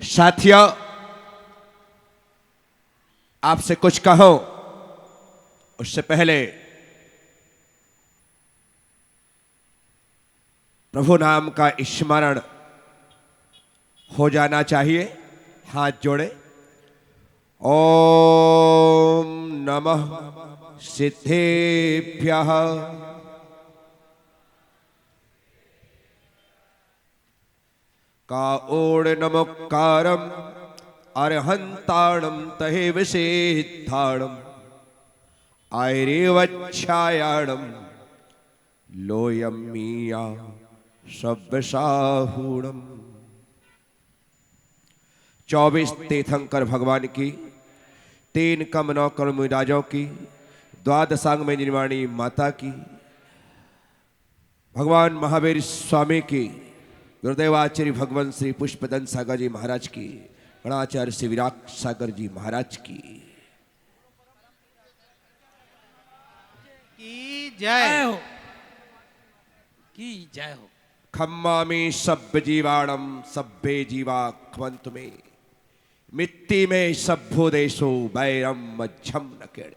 साथियों, आपसे कुछ कहो उससे पहले प्रभु नाम का स्मरण हो जाना चाहिए। हाथ जोड़े। ओम नमः सिद्धेभ्यः का ओड नमोकारम अर्हंताणम तहे विषेद्धाणम आयरेवच्छायाणम लोयमीया सब्यसाहूणम। 24 तीर्थंकर भगवान की, 3 कमनौ कर्मराजों की, द्वादशांग में निर्वाणी माता की, भगवान महावीर स्वामी की, गुरुदेवाचार्य भगवान श्री पुष्पदंत सागर जी महाराज की, गणाचार्य श्री विराट सागर जी महाराज की जय हो, की जय हो। खम्मा में सभ्य जीवाणम सभ्य जीवा खमंत में मिट्टी में सभ्यो देशो बैरम मध्यम नकेड़।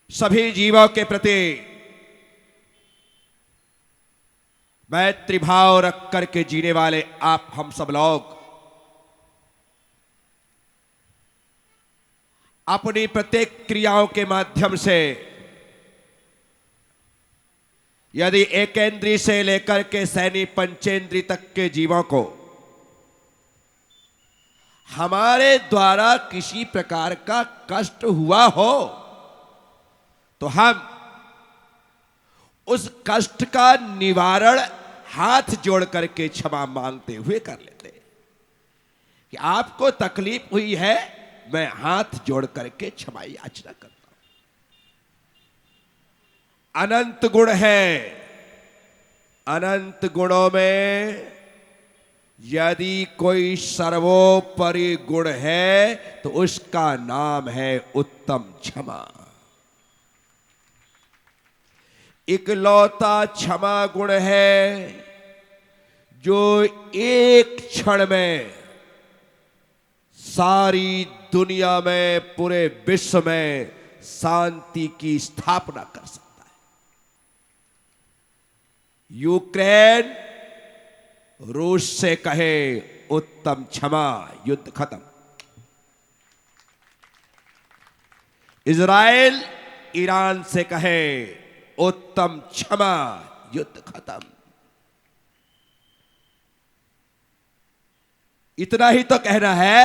सभी जीवों के प्रति मैत्री भाव रख करके जीने वाले आप हम सब लोग अपनी प्रत्येक क्रियाओं के माध्यम से यदि एकेंद्रीय से लेकर के सैनी पंचेंद्रीय तक के जीवों को हमारे द्वारा किसी प्रकार का कष्ट हुआ हो तो हम उस कष्ट का निवारण हाथ जोड़ करके क्षमा मांगते हुए कर लेते कि आपको तकलीफ हुई है, मैं हाथ जोड़ करके क्षमा याचना करता हूं। अनंत गुण है, अनंत गुणों में यदि कोई सर्वोपरि गुण है तो उसका नाम है उत्तम क्षमा। इकलौता क्षमा गुण है जो एक क्षण में सारी दुनिया में, पूरे विश्व में शांति की स्थापना कर सकता है। यूक्रेन रूस से कहे उत्तम क्षमा, युद्ध खत्म। इजराइल ईरान से कहे उत्तम क्षमा, युद्ध खत्म। इतना ही तो कहना है,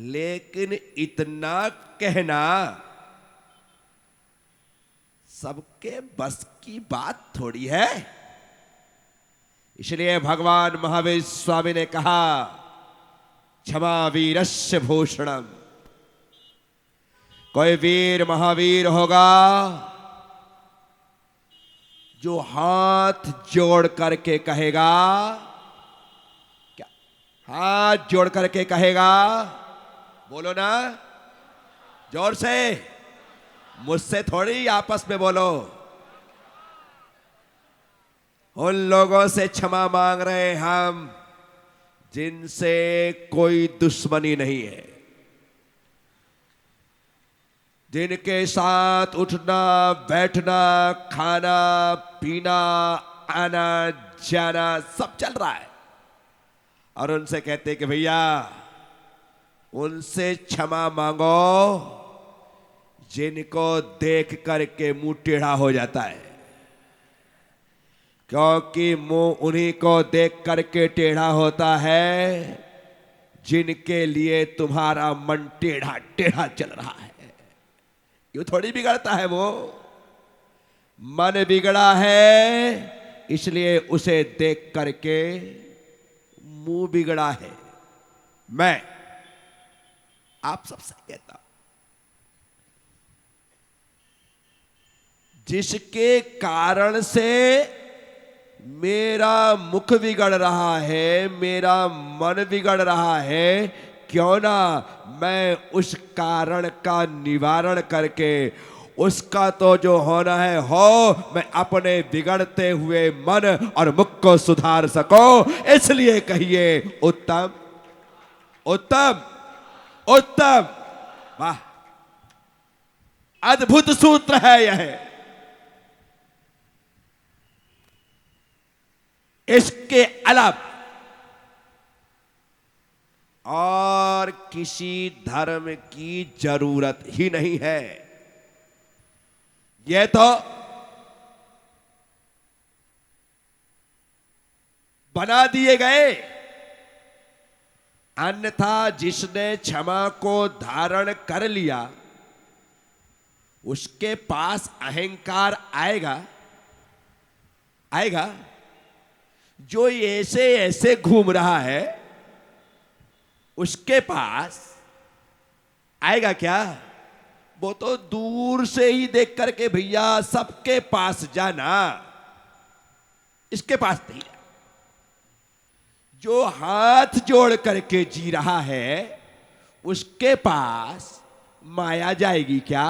लेकिन इतना कहना सबके बस की बात थोड़ी है। इसलिए भगवान महावीर स्वामी ने कहा, क्षमा वीरस्य भूषणम। कोई वीर महावीर होगा जो हाथ जोड़ करके कहेगा, क्या हाथ जोड़ करके कहेगा, बोलो ना जोर से, मुझसे थोड़ी आपस में बोलो। उन लोगों से क्षमा मांग रहे हैं हम जिनसे कोई दुश्मनी नहीं है, जिनके साथ उठना बैठना, खाना पीना, आना जाना सब चल रहा है, और उनसे कहते हैं कि भैया उनसे क्षमा मांगो जिनको देख करके मुंह टेढ़ा हो जाता है, क्योंकि मुंह उन्हीं को देख करके टेढ़ा होता है जिनके लिए तुम्हारा मन टेढ़ा टेढ़ा चल रहा है। यूं थोड़ी बिगड़ता है, वो मन बिगड़ा है इसलिए उसे देख करके मुंह बिगड़ा है। मैं आप सबसे कहता हूं, जिसके कारण से मेरा मुख बिगड़ रहा है, मेरा मन बिगड़ रहा है, क्यों ना मैं उस कारण का निवारण करके उसका तो जो होना है हो, मैं अपने बिगड़ते हुए मन और मुख को सुधार सकूं, इसलिए कहिए उत्तम उत्तम उत्तम। वाह, अद्भुत सूत्र है यह। इसके अलावा और किसी धर्म की जरूरत ही नहीं है। यह तो बना दिए गए, अन्यथा जिसने क्षमा को धारण कर लिया उसके पास अहंकार आएगा आएगा। जो ऐसे ऐसे घूम रहा है उसके पास आएगा क्या? वो तो दूर से ही देख करके भैया सबके पास जाना, इसके पास नहीं। जो हाथ जोड़ करके जी रहा है उसके पास माया जाएगी क्या?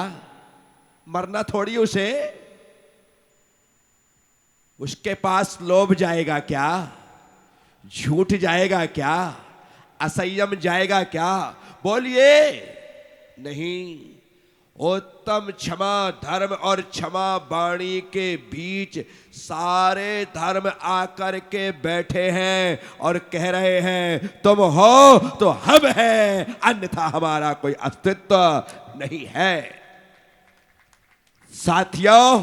मरना थोड़ी उसे। उसके पास लोभ जाएगा क्या? झूठ जाएगा क्या? असंयम जाएगा क्या? बोलिए नहीं। उत्तम क्षमा धर्म और क्षमा वाणी के बीच सारे धर्म आकर के बैठे हैं और कह रहे हैं तुम हो तो हम हैं, अन्यथा हमारा कोई अस्तित्व नहीं है। साथियों,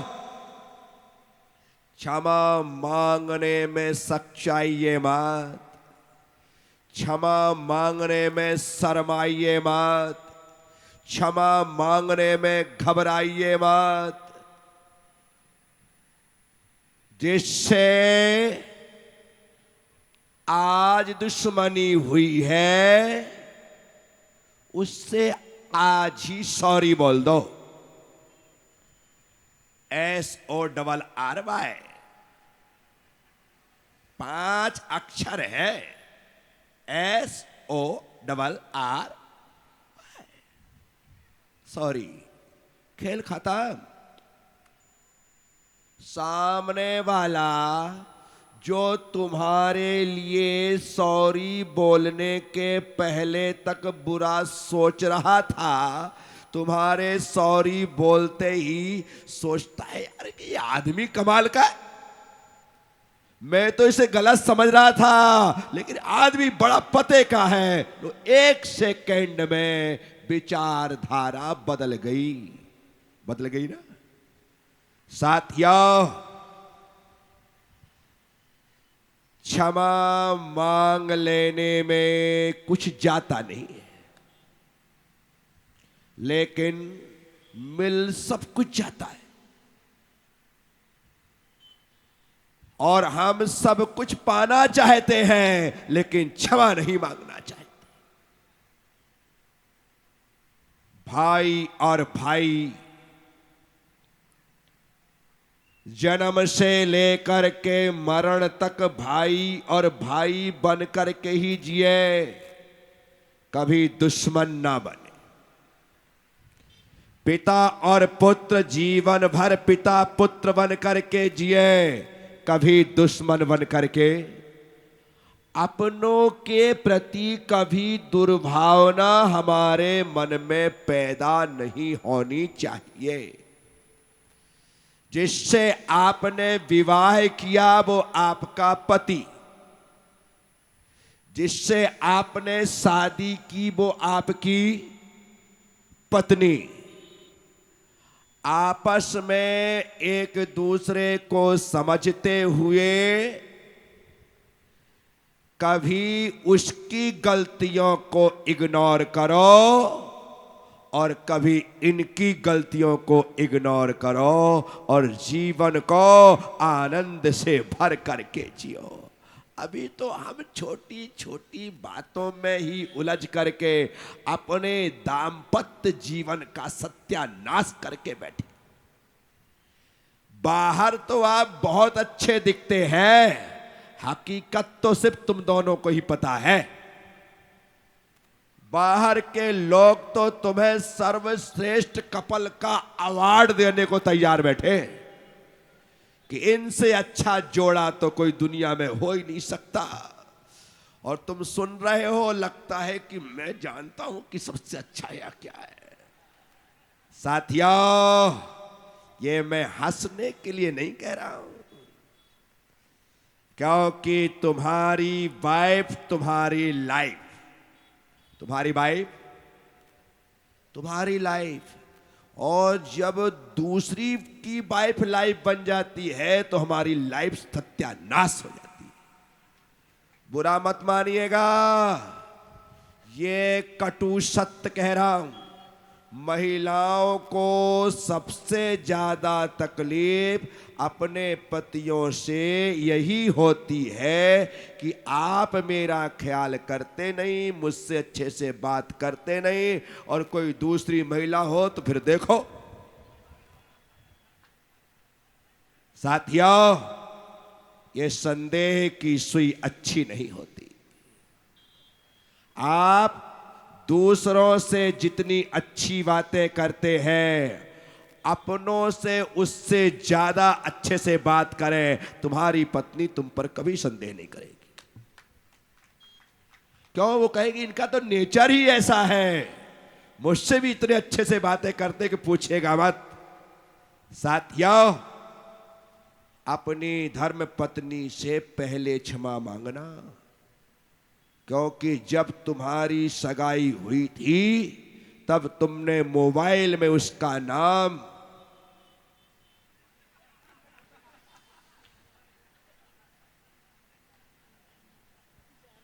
क्षमा मांगने में सच्चाइए मत, क्षमा मांगने में शर्माइए मत, क्षमा मांगने में घबराइए मत। जिससे आज दुश्मनी हुई है उससे आज ही सॉरी बोल दो। SORRY 5 अक्षर है। SORRY, सॉरी, खेल खत्म। सामने वाला जो तुम्हारे लिए सॉरी बोलने के पहले तक बुरा सोच रहा था, तुम्हारे सॉरी बोलते ही सोचता है यार कि ये आदमी कमाल का है, मैं तो इसे गलत समझ रहा था लेकिन आदमी बड़ा पते का है। तो 1 सेकंड में विचारधारा बदल गई ना। साथियों, क्षमा मांग लेने में कुछ जाता नहीं है, लेकिन मिल सब कुछ जाता है। और हम सब कुछ पाना चाहते हैं लेकिन क्षमा नहीं मांगना चाहते। भाई और भाई जन्म से लेकर के मरण तक भाई और भाई बन करके ही जिए, कभी दुश्मन ना बने। पिता और पुत्र जीवन भर पिता पुत्र बन करके जिए, कभी दुश्मन बन करके। अपनों के प्रति कभी दुर्भावना हमारे मन में पैदा नहीं होनी चाहिए। जिससे आपने विवाह किया वो आपका पति, जिससे आपने शादी की वो आपकी पत्नी। आपस में एक दूसरे को समझते हुए कभी उसकी गलतियों को इग्नोर करो और कभी इनकी गलतियों को इग्नोर करो और जीवन को आनंद से भर करके जियो। अभी तो हम छोटी छोटी बातों में ही उलझ करके अपने दाम्पत्य जीवन का सत्यानाश करके बैठे। बाहर तो आप बहुत अच्छे दिखते हैं, हकीकत तो सिर्फ तुम दोनों को ही पता है। बाहर के लोग तो तुम्हें सर्वश्रेष्ठ कपल का अवार्ड देने को तैयार बैठे कि इनसे अच्छा जोड़ा तो कोई दुनिया में हो ही नहीं सकता, और तुम सुन रहे हो, लगता है कि मैं जानता हूं कि सबसे अच्छा या क्या है। साथियों, ये मैं हंसने के लिए नहीं कह रहा हूं, क्योंकि तुम्हारी वाइफ तुम्हारी लाइफ, तुम्हारी वाइफ तुम्हारी लाइफ, और जब दूसरी की वाइफ लाइफ बन जाती है तो हमारी लाइफ सत्यानाश हो जाती है। बुरा मत मानिएगा, ये कटु सत्य कह रहा हूं। महिलाओं को सबसे ज्यादा तकलीफ अपने पतियों से यही होती है कि आप मेरा ख्याल करते नहीं, मुझसे अच्छे से बात करते नहीं, और कोई दूसरी महिला हो तो फिर देखो। साथियों, ये संदेह की सुई अच्छी नहीं होती। आप दूसरों से जितनी अच्छी बातें करते हैं, अपनों से उससे ज्यादा अच्छे से बात करें, तुम्हारी पत्नी तुम पर कभी संदेह नहीं करेगी। क्यों? वो कहेगी इनका तो नेचर ही ऐसा है, मुझसे भी इतने अच्छे से बातें करते कि पूछेगा मत। साथियों, अपनी धर्म पत्नी से पहले क्षमा मांगना, क्योंकि जब तुम्हारी सगाई हुई थी तब तुमने मोबाइल में उसका नाम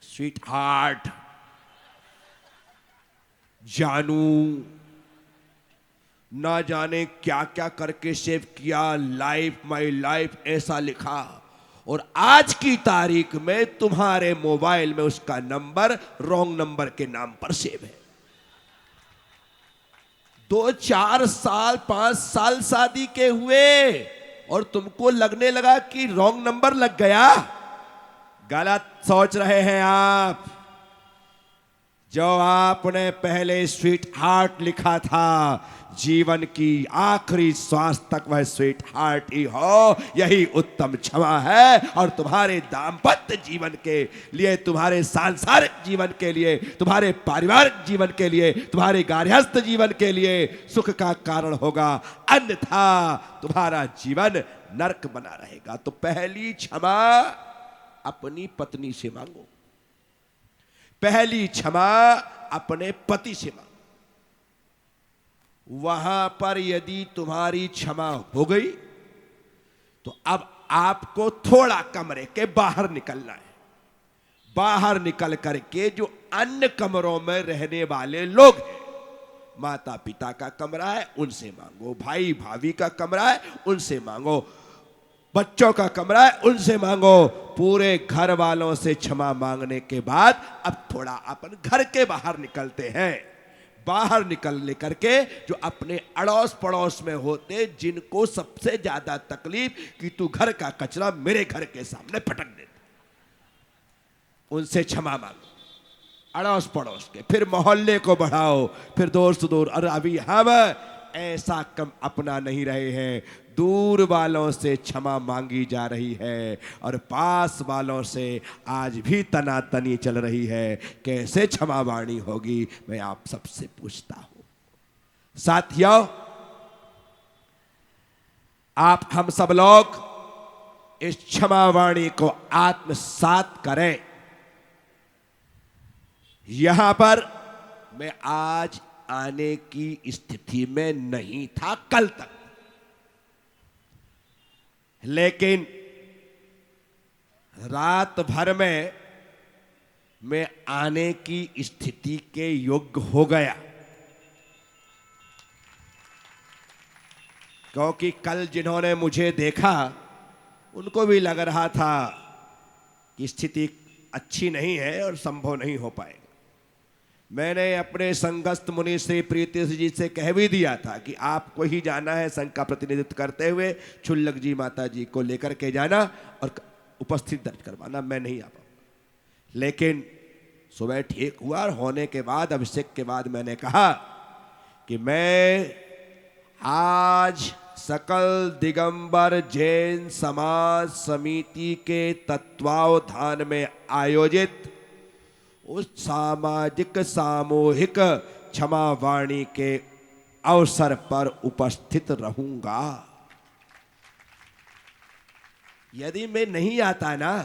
स्वीट हार्ट, जानू, ना जाने क्या क्या करके सेव किया, लाइफ माई लाइफ ऐसा लिखा, और आज की तारीख में तुम्हारे मोबाइल में उसका नंबर रॉन्ग नंबर के नाम पर सेव है। 2-4 साल 5 साल शादी के हुए और तुमको लगने लगा कि रॉन्ग नंबर लग गया। गलत सोच रहे हैं आप। जो आपने पहले स्वीट हार्ट लिखा था, जीवन की आखिरी श्वास तक वह स्वीट हार्ट ही हो, यही उत्तम क्षमा है। और तुम्हारे दाम्पत्य जीवन के लिए, तुम्हारे सांसारिक जीवन के लिए, तुम्हारे पारिवारिक जीवन के लिए, तुम्हारे गार्हस्थ जीवन के लिए सुख का कारण होगा, अन्यथा तुम्हारा जीवन नरक बना रहेगा। तो पहली क्षमा अपनी पत्नी से मांगो, पहली क्षमा अपने पति से मांगो। वहां पर यदि तुम्हारी क्षमा हो गई तो अब आपको थोड़ा कमरे के बाहर निकलना है। बाहर निकल करके जो अन्य कमरों में रहने वाले लोग हैं, माता पिता का कमरा है उनसे मांगो, भाई भाभी का कमरा है उनसे मांगो, बच्चों का कमरा है उनसे मांगो। पूरे घर वालों से क्षमा मांगने के बाद अब थोड़ा अपन घर के बाहर निकलते हैं। बाहर निकलने करके जो अपने अड़ोस पड़ोस में होते, जिनको सबसे ज्यादा तकलीफ कि तू घर का कचरा मेरे घर के सामने पटक दे, उनसे क्षमा मांगो, अड़ोस पड़ोस के, फिर मोहल्ले को बढ़ाओ, फिर दोस्त दूर। और अभी हम ऐसा कम अपना नहीं रहे हैं, दूर वालों से क्षमा मांगी जा रही है और पास वालों से आज भी तनातनी चल रही है। कैसे क्षमा वाणी होगी, मैं आप सबसे पूछता हूं। साथियों, आप हम सब लोग इस क्षमा वाणी को आत्मसात करें। यहां पर मैं आज आने की स्थिति में नहीं था कल तक, लेकिन रात भर में मैं आने की स्थिति के योग्य हो गया, क्योंकि कल जिन्होंने मुझे देखा उनको भी लग रहा था कि स्थिति अच्छी नहीं है और संभव नहीं हो पाएगा। मैंने अपने संगस्थ मुनि श्री प्रीति जी से कह भी दिया था कि आपको ही जाना है, संघ का प्रतिनिधित्व करते हुए छुल्लक जी माता जी को लेकर के जाना और उपस्थित दर्ज करवाना, मैं नहीं आ पाऊंगा। लेकिन सुबह ठीक हुआ और होने के बाद अभिषेक के बाद मैंने कहा कि मैं आज सकल दिगंबर जैन समाज समिति के तत्वावधान में आयोजित उस सामाजिक सामूहिक क्षमा वाणी के अवसर पर उपस्थित रहूंगा। यदि मैं नहीं आता ना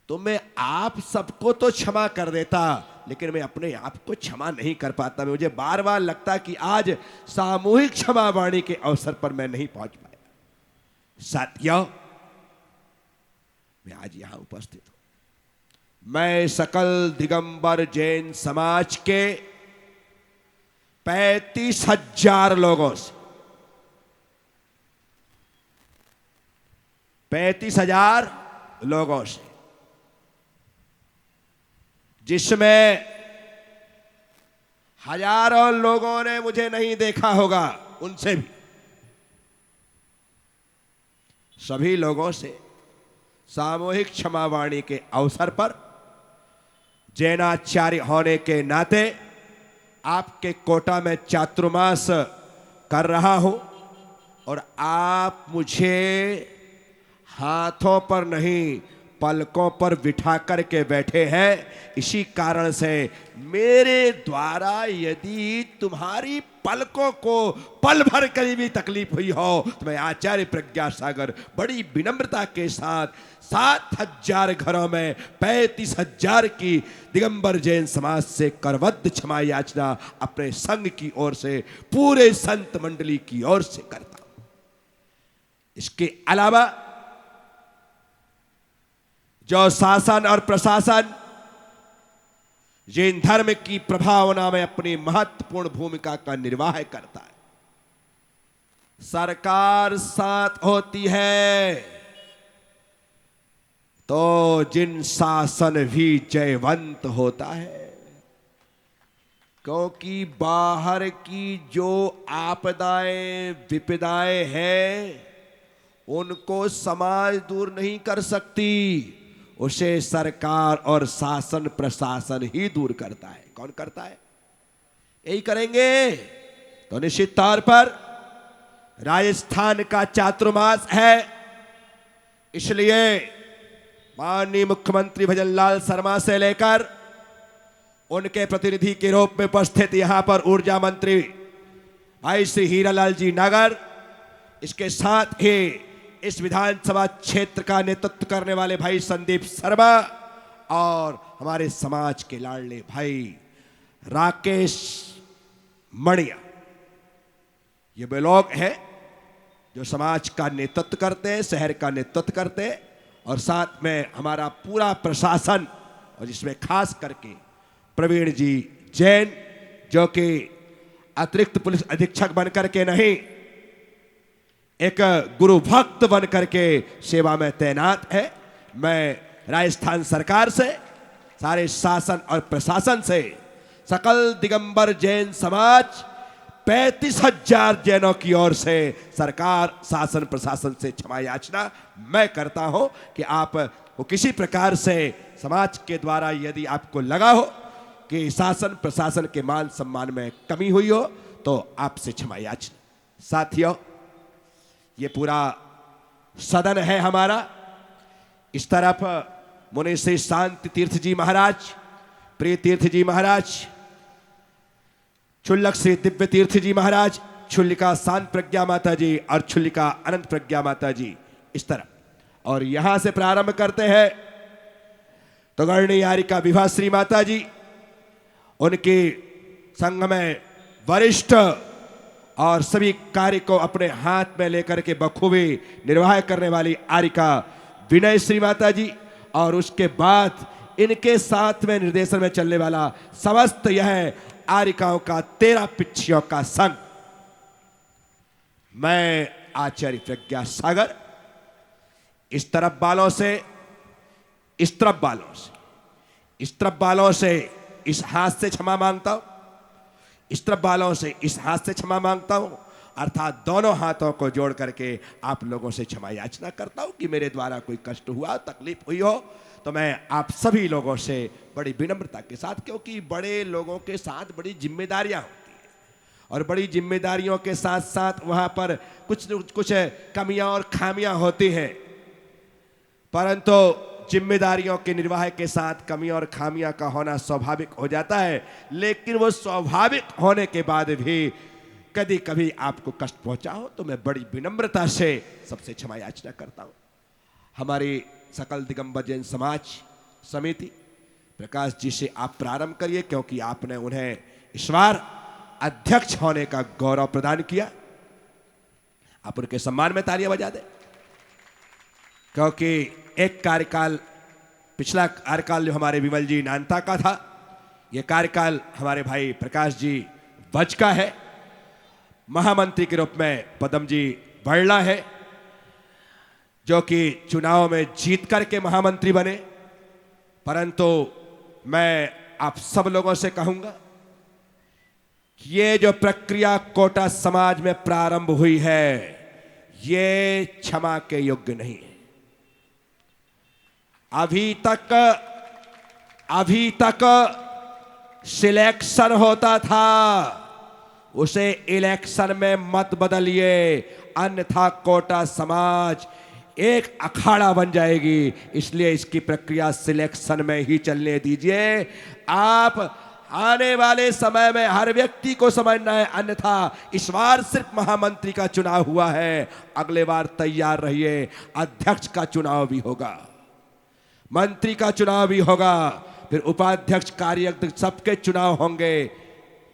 तो मैं आप सबको तो क्षमा कर देता, लेकिन मैं अपने आप को क्षमा नहीं कर पाता। मुझे बार बार लगता कि आज सामूहिक क्षमा वाणी के अवसर पर मैं नहीं पहुंच पाया। साथियों, मैं आज यहां उपस्थित हूं। मैं सकल दिगंबर जैन समाज के 35,000 लोगों से 35,000 लोगों से, जिसमें हजारों लोगों ने मुझे नहीं देखा होगा, उनसे भी सभी लोगों से सामूहिक क्षमावाणी के अवसर पर जैनाचार्य होने के नाते आपके कोटा में चातुर्मास कर रहा हूं और आप मुझे हाथों पर नहीं पलकों पर बिठा करके बैठे हैं। इसी कारण से मेरे द्वारा यदि तुम्हारी पलकों को पल भर कहीं भी तकलीफ हुई हो तो मैं आचार्य प्रज्ञा सागर बड़ी विनम्रता के साथ 7,000 घरों में 35,000 की दिगंबर जैन समाज से करवद्ध क्षमा याचना अपने संघ की ओर से, पूरे संत मंडली की ओर से करता हूं। इसके अलावा जो शासन और प्रशासन जैन धर्म की प्रभावना में अपनी महत्वपूर्ण भूमिका का निर्वाह करता है, सरकार साथ होती है तो जिन शासन भी जयवंत होता है। क्योंकि बाहर की जो आपदाएं विपदाएं हैं उनको समाज दूर नहीं कर सकती, उसे सरकार और शासन प्रशासन ही दूर करता है। कौन करता है? यही करेंगे तो निश्चित तौर पर राजस्थान का चातुर्मास है, इसलिए माननीय मुख्यमंत्री भजनलाल शर्मा से लेकर उनके प्रतिनिधि के रूप में उपस्थित यहां पर ऊर्जा मंत्री भाई श्री हीरालाल जी नागर, इसके साथ ही इस विधानसभा क्षेत्र का नेतृत्व करने वाले भाई संदीप शर्मा और हमारे समाज के लाडले भाई राकेश मणिया, ये वे लोग हैं जो समाज का नेतृत्व करते हैं, शहर का नेतृत्व करते हैं, और साथ में हमारा पूरा प्रशासन, और जिसमें खास करके प्रवीण जी जैन जो कि अतिरिक्त पुलिस अधीक्षक बनकर के नहीं, एक गुरु भक्त बन करके सेवा में तैनात है। मैं राजस्थान सरकार से, सारे शासन और प्रशासन से सकल दिगंबर जैन समाज 35,000 जैनों की ओर से सरकार शासन प्रशासन से क्षमा याचना मैं करता हूं कि आप वो किसी प्रकार से समाज के द्वारा यदि आपको लगा हो कि शासन प्रशासन के मान सम्मान में कमी हुई हो तो आपसे क्षमा याचना। साथियों, ये पूरा सदन है हमारा। इस तरफ मुनि श्री शांति तीर्थ जी महाराज, प्रिय तीर्थ जी महाराज, छुल्लक श्री दिव्य तीर्थ जी महाराज, छुल्लिका शांत प्रज्ञा माता जी और छुल्लिका अनंत प्रज्ञा माता जी इस तरह। और यहां से प्रारंभ करते हैं तो गणनी यारिका विभा श्री माता जी, उनकी संघ में वरिष्ठ और सभी कार्य को अपने हाथ में लेकर के बखूबी निर्वाह करने वाली आरिका विनय श्री माता जी, और उसके बाद इनके साथ में निर्देशन में चलने वाला समस्त यह आरिकाओं का 13 पिच्छियों का संघ। मैं आचार्य प्रज्ञा सागर इस तरफ वालों से, इस तरफ वालों से, इस तरफ वालों से इस हाथ से क्षमा मांगता हूं, इस तरफ वालों से इस हाथ से क्षमा मांगता हूं, अर्थात दोनों हाथों को जोड़ करके आप लोगों से क्षमा याचना करता हूं कि मेरे द्वारा कोई कष्ट हुआ, तकलीफ हुई हो तो मैं आप सभी लोगों से बड़ी विनम्रता के साथ, क्योंकि बड़े लोगों के साथ बड़ी जिम्मेदारियां होती हैं और बड़ी जिम्मेदारियों के साथ साथ वहां पर कुछ कमियां और खामियां होती हैं, परंतु जिम्मेदारियों के निर्वाह के साथ कमियां और खामियां का होना स्वाभाविक हो जाता है। लेकिन वो स्वाभाविक होने के बाद भी कभी कभी आपको कष्ट पहुंचा हो तो मैं बड़ी विनम्रता से सबसे क्षमा याचना करता हूं। हमारी सकल दिगंबर जैन समाज समिति प्रकाश जी से आप प्रारंभ करिए, क्योंकि आपने उन्हें इस बार अध्यक्ष होने का गौरव प्रदान किया। आप उनके सम्मान में तालियां बजा दें, क्योंकि एक कार्यकाल, पिछला कार्यकाल जो हमारे विमल जी नानता का था, यह कार्यकाल हमारे भाई प्रकाश जी वज का है। महामंत्री के रूप में पदम जी बड़ला है, जो कि चुनाव में जीत करके महामंत्री बने। परंतु मैं आप सब लोगों से कहूंगा कि ये जो प्रक्रिया कोटा समाज में प्रारंभ हुई है, ये क्षमा के योग्य नहीं है। अभी तक सिलेक्शन होता था, उसे इलेक्शन में मत बदलिए, अन्यथा कोटा समाज एक अखाड़ा बन जाएगी। इसलिए इसकी प्रक्रिया सिलेक्शन में ही चलने दीजिए। आप आने वाले समय में हर व्यक्ति को समझना है, अन्यथा इस बार सिर्फ महामंत्री का चुनाव हुआ है, अगले बार तैयार रहिए, अध्यक्ष का चुनाव भी होगा, मंत्री का चुनाव भी होगा, फिर उपाध्यक्ष, कार्याध्यक्ष, सबके चुनाव होंगे।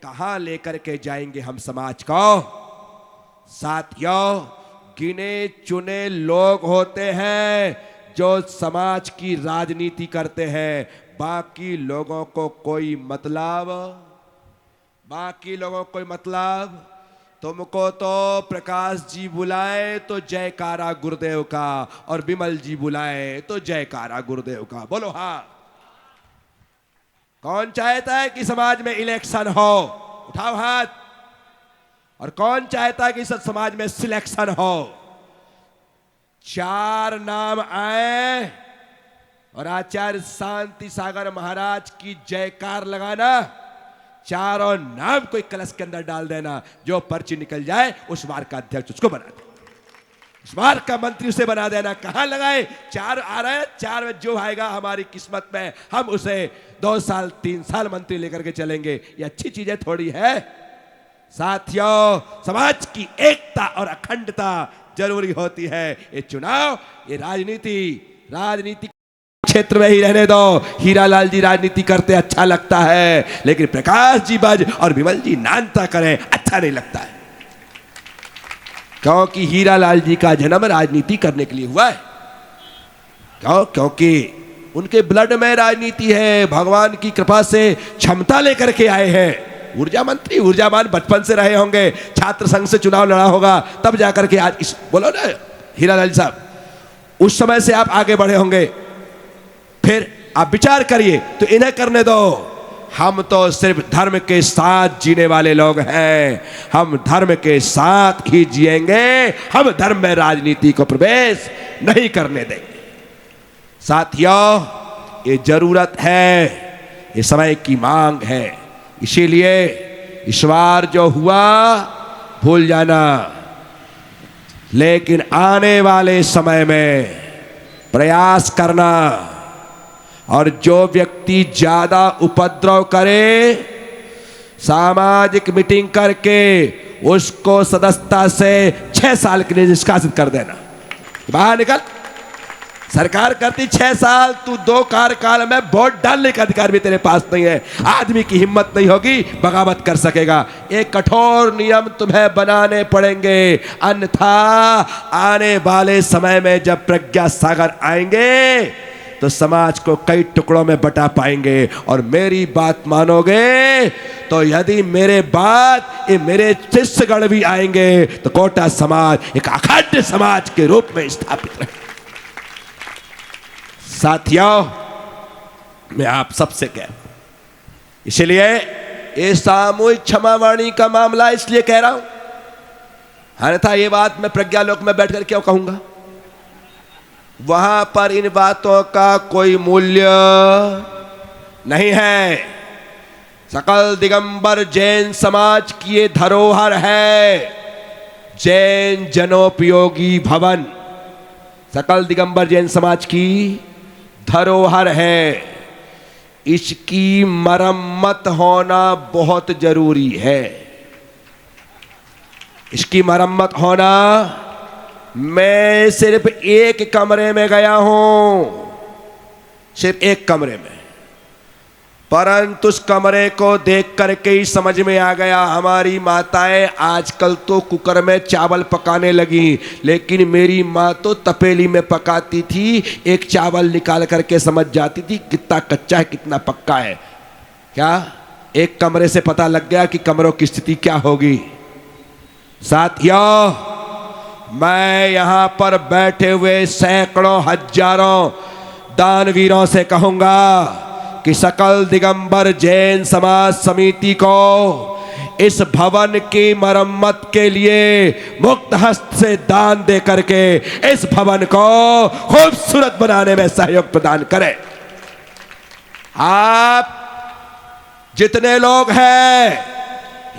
कहां लेकर के जाएंगे हम समाज को? साथियों, गिने चुने लोग होते हैं जो समाज की राजनीति करते हैं, बाकी लोगों को कोई मतलब। तुमको तो प्रकाश जी बुलाए तो जयकारा गुरुदेव का, और विमल जी बुलाए तो जयकारा गुरुदेव का। बोलो हाँ। कौन चाहता है कि समाज में इलेक्शन हो? उठाओ हाथ। और कौन चाहता है कि समाज में सिलेक्शन हो? 4 नाम आए और आचार्य शांति सागर महाराज की जयकार लगाना, चारों नाम कोई कलश के अंदर डाल देना, जो पर्ची निकल जाए उस बार का अध्यक्ष उसको बना दे, उस बार का मंत्री उसे बना देना। कहां लगाए? 4 आ रहे हैं, 4 में जो आएगा हमारी किस्मत में, हम उसे 2 साल 3 साल मंत्री लेकर के चलेंगे। ये अच्छी चीजें थोड़ी है। साथियों, समाज की एकता और अखंडता जरूरी होती है। ये चुनाव, ये राजनीति क्षेत्र में ही रहने दो। हीरालाल जी राजनीति करते अच्छा लगता है, लेकिन प्रकाश जी बज और विमल जी नानता करें अच्छा नहीं लगता है, क्योंकि हीरालाल जी का जन्म राजनीति करने के लिए हुआ है। क्योंकि उनके ब्लड में राजनीति है, भगवान की कृपा से क्षमता लेकर के आए हैं। ऊर्जा मंत्री, ऊर्जावान बचपन से रहे होंगे, छात्र संघ से चुनाव लड़ा होगा, तब जाकर के आज इस बोलो ना हीरालाल साहब, उस समय से आप आगे बढ़े होंगे। फिर आप विचार करिए, तो इन्हें करने दो। हम तो सिर्फ धर्म के साथ जीने वाले लोग हैं, हम धर्म के साथ ही जिएंगे, हम धर्म में राजनीति को प्रवेश नहीं करने देंगे। साथियों, ये जरूरत है, ये समय की मांग है। इसीलिए इस बार जो हुआ भूल जाना, लेकिन आने वाले समय में प्रयास करना, और जो व्यक्ति ज्यादा उपद्रव करे, सामाजिक मीटिंग करके उसको सदस्यता से 6 साल के लिए निष्कासित कर देना। बाहर निकल। सरकार करती 6 साल, तू 2 कार्यकाल में वोट डालने का अधिकार भी तेरे पास नहीं है। आदमी की हिम्मत नहीं होगी, बगावत कर सकेगा। एक कठोर नियम तुम्हें बनाने पड़ेंगे, अन्यथा आने वाले समय में जब प्रज्ञा सागर आएंगे तो समाज को कई टुकड़ों में बटा पाएंगे। और मेरी बात मानोगे तो यदि मेरे शिष्यगण भी आएंगे तो कोटा समाज एक अखंड समाज के रूप में स्थापित रहे। साथियों, मैं आप सबसे कह रहा हूं, इसलिए ये सामूहिक क्षमावाणी का मामला इसलिए कह रहा हूं अन्यथा ये बात मैं प्रज्ञालोक में बैठकर क्यों कहूंगा? वहां पर इन बातों का कोई मूल्य नहीं है। सकल दिगंबर जैन समाज की ये धरोहर है, जैन जनोपयोगी भवन सकल दिगंबर जैन समाज की धरोहर है। इसकी मरम्मत होना बहुत जरूरी है। इसकी मरम्मत होना, मैं सिर्फ एक कमरे में गया हूं, सिर्फ एक कमरे में, परंतु उस कमरे को देख करके ही समझ में आ गया। हमारी माताएं आजकल तो कुकर में चावल पकाने लगी, लेकिन मेरी माँ तो तपेली में पकाती थी। एक चावल निकाल करके समझ जाती थी कितना कच्चा है कितना पक्का है। क्या एक कमरे से पता लग गया कि कमरों की स्थिति क्या होगी? साथियों, मैं यहां पर बैठे हुए सैकड़ों हजारों दानवीरों से कहूंगा कि सकल दिगंबर जैन समाज समिति को इस भवन की मरम्मत के लिए मुक्त हस्त से दान दे करके इस भवन को खूबसूरत बनाने में सहयोग प्रदान करें। आप जितने लोग हैं,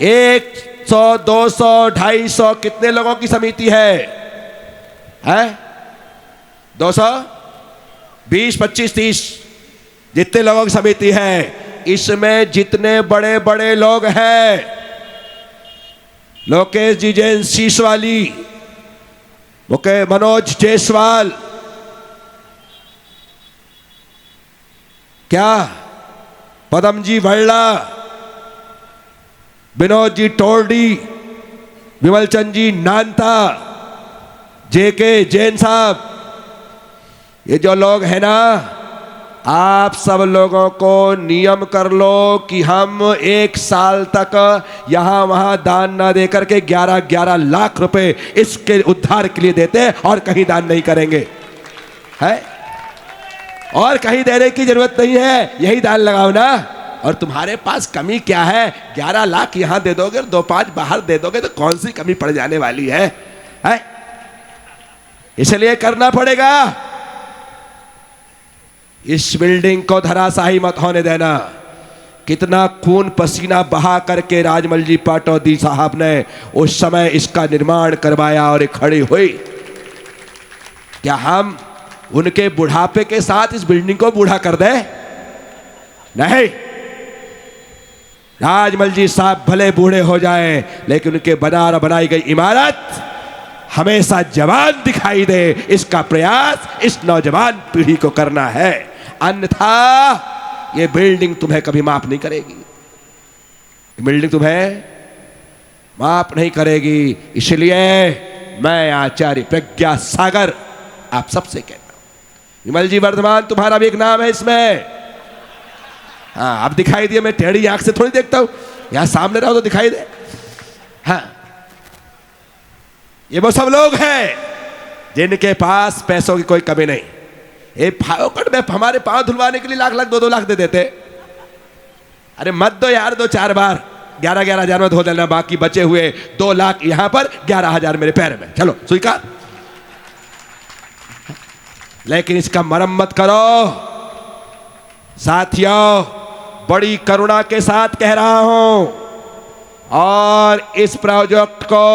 100, 200, 250, कितने लोगों की समिति है? 200, 20, 25, 30 जितने लोगों की समिति है, इसमें जितने बड़े बड़े लोग हैं, लोकेश जी जैन शीशवाली, मनोज जायसवाल, क्या पदम जी भल्ला, विनोद जी टोरडी, विमल चंद जी नानता, जेके जैन साहब, ये जो लोग हैं ना, आप सब लोगों को नियम कर लो कि हम 1 साल तक यहां वहां दान ना देकर के 11-11 लाख रुपए इसके उद्धार के लिए देते हैं और कहीं दान नहीं करेंगे, है? और कहीं देने की जरूरत नहीं है, यही दान लगाओ ना। और तुम्हारे पास कमी क्या है? 11 लाख यहां दे दोगे और 2-5 बाहर दे दोगे तो कौन सी कमी पड़ जाने वाली है? इसलिए करना पड़ेगा। इस बिल्डिंग को धराशाही मत होने देना। कितना खून पसीना बहा करके राजमल जी पाटौदी साहब ने उस समय इसका निर्माण करवाया और ये खड़ी हुई। क्या हम उनके बुढ़ापे के साथ इस बिल्डिंग को बूढ़ा कर दें? नहीं। राजमल जी साहब भले बूढ़े हो जाएं, लेकिन उनके बनाई गई इमारत हमेशा जवान दिखाई दे, इसका प्रयास इस नौजवान पीढ़ी को करना है। अन्यथा ये बिल्डिंग तुम्हें कभी माफ नहीं करेगी, बिल्डिंग तुम्हें माफ नहीं करेगी। इसलिए मैं आचार्य प्रज्ञा सागर आप सबसे कहता हूं, विमल जी वर्धमान तुम्हारा भी एक नाम है इसमें। हाँ, अब दिखाई दिए, मैं टेढ़ी आंख से थोड़ी देखता हूं, यहां सामने रहो तो दिखाई दे। हाँ, ये वो सब लोग हैं जिनके पास पैसों की कोई कमी नहीं। ये फावकट में हमारे पांव धुलवाने के लिए लाख 2-2 लाख दे देते। अरे मत दो यार, 2-4 बार 11-11 हजार में धो देना, बाकी बचे हुए 2 लाख यहां पर, 11,000 मेरे पैर में, चलो स्वीकार। लेकिन इसका मरम्मत करो। साथियों, बड़ी करुणा के साथ कह रहा हूं, और इस प्रोजेक्ट को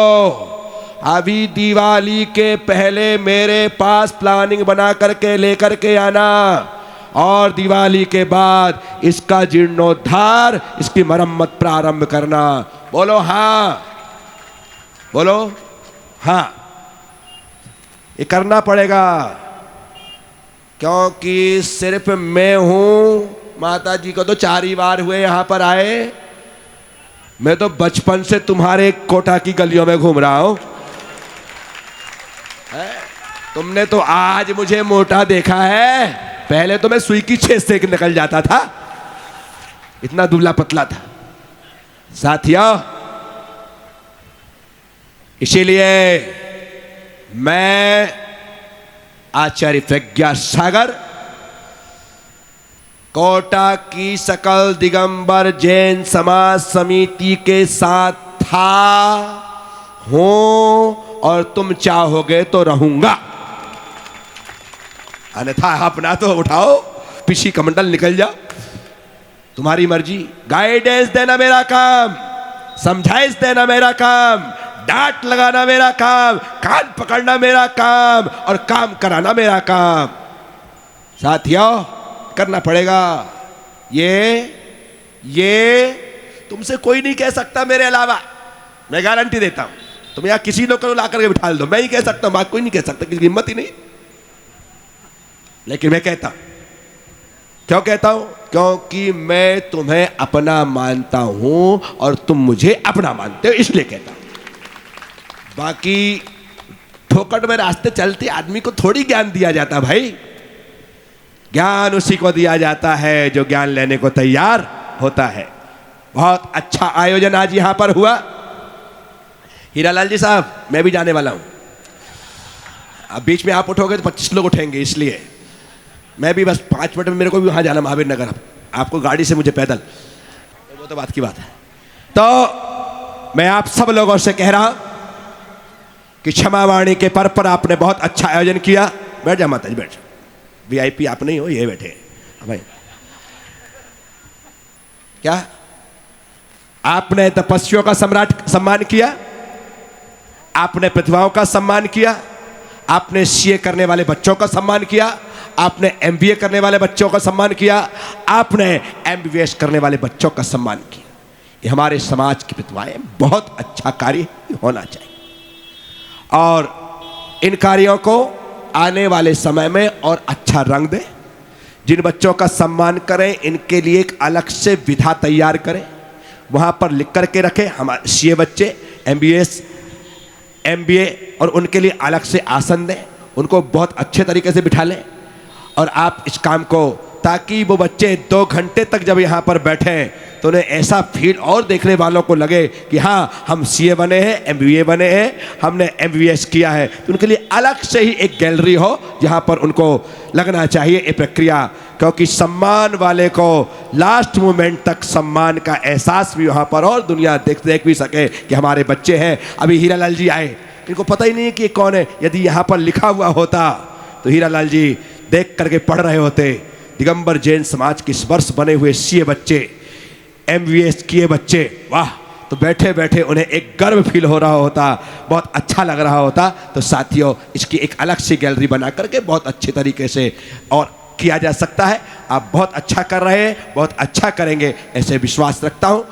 अभी दिवाली के पहले मेरे पास प्लानिंग बना करके लेकर के आना, और दिवाली के बाद इसका जीर्णोद्धार, इसकी मरम्मत प्रारंभ करना। बोलो हाँ, बोलो हाँ। ये करना पड़ेगा, क्योंकि सिर्फ मैं हूं, माता जी को तो 4 ही बार हुए यहां पर आए, मैं तो बचपन से तुम्हारे कोटा की गलियों में घूम रहा हूं। तुमने तो आज मुझे मोटा देखा है, पहले तो मैं सुई की छेद से निकल जाता था, इतना दुबला पतला था। साथियों, इसीलिए मैं आचार्य प्रज्ञा सागर कोटा की सकल दिगंबर जैन समाज समिति के साथ था हूं और तुम चाहोगे तो रहूंगा, अन्यथा अपना तो उठाओ, पीछे कमंडल निकल जाओ, तुम्हारी मर्जी। गाइडेंस देना मेरा काम, समझाइश देना मेरा काम, डांट लगाना मेरा काम, कान पकड़ना मेरा काम और काम कराना मेरा काम। साथियों, करना पड़ेगा। ये तुमसे कोई नहीं कह सकता मेरे अलावा, मैं गारंटी देता हूं। तुम यहां किसी लोग को ला करके बिठा दो, मैं ही कह सकता हूं, बात कोई नहीं कह सकता, किसी की हिम्मत ही नहीं। लेकिन मैं कहता हूं। क्यों कहता हूं? क्योंकि मैं तुम्हें अपना मानता हूं और तुम मुझे अपना मानते हो, इसलिए कहता हूं। बाकी ठोकर में रास्ते चलते आदमी को थोड़ी ज्ञान दिया जाता भाई, ज्ञान उसी को दिया जाता है जो ज्ञान लेने को तैयार होता है। बहुत अच्छा आयोजन आज यहां पर हुआ। हीरालाल जी साहब, मैं भी जाने वाला हूं। अब बीच में आप उठोगे तो 25 लोग उठेंगे, इसलिए मैं भी बस 5 मिनट में, मेरे को भी वहां जाना महावीर नगर, आपको गाड़ी से, मुझे पैदल, तो वो तो बात की बात है। तो मैं आप सब लोगों से कह रहा हूं कि क्षमावाणी के पर्व पर आपने बहुत अच्छा आयोजन किया। बैठ जा माता जी, बैठ जा, वीआईपी आप नहीं हो, ये बैठे भाई। क्या आपने तपस्वियों का सम्मान किया, आपने प्रतिभाओं का सम्मान किया, आपने सीए करने वाले बच्चों का सम्मान किया, आपने एमबीए करने वाले बच्चों का सम्मान किया, आपने एमबीबीएस करने वाले बच्चों का सम्मान किया। ये हमारे समाज की प्रतिभाएं, बहुत अच्छा कार्य होना चाहिए और इन कार्यों को आने वाले समय में और अच्छा रंग दें। जिन बच्चों का सम्मान करें, इनके लिए एक अलग से विधा तैयार करें, वहाँ पर लिख करके रखें हमारे सीए बच्चे, एमबीएस, एमबीए, और उनके लिए अलग से आसन दें, उनको बहुत अच्छे तरीके से बिठा लें। और आप इस काम को, ताकि वो बच्चे 2 घंटे तक जब यहाँ पर बैठें तो उन्हें ऐसा फील और देखने वालों को लगे कि हाँ, हम सीए बने हैं, एमबीए बने हैं, हमने एमबीबीएस किया है। तो उनके लिए अलग से ही एक गैलरी हो जहाँ पर उनको लगना चाहिए ये प्रक्रिया, क्योंकि सम्मान वाले को लास्ट मोमेंट तक सम्मान का एहसास भी वहाँ पर और दुनिया देख भी सके कि हमारे बच्चे हैं। अभी हीरालाल जी आए, इनको पता ही नहीं है कि कौन है। यदि यहाँ पर लिखा हुआ होता तो हीरालाल जी देख करके पढ़ रहे होते। दिगंबर जैन समाज के इस वर्ष बने हुए सीए बच्चे, एमबीबीएस किए बच्चे, वाह! तो बैठे बैठे उन्हें एक गर्व फील हो रहा होता, बहुत अच्छा लग रहा होता। तो साथियों, इसकी एक अलग सी गैलरी बना करके बहुत अच्छे तरीके से और किया जा सकता है। आप बहुत अच्छा कर रहे हैं, बहुत अच्छा करेंगे, ऐसे विश्वास रखता हूँ।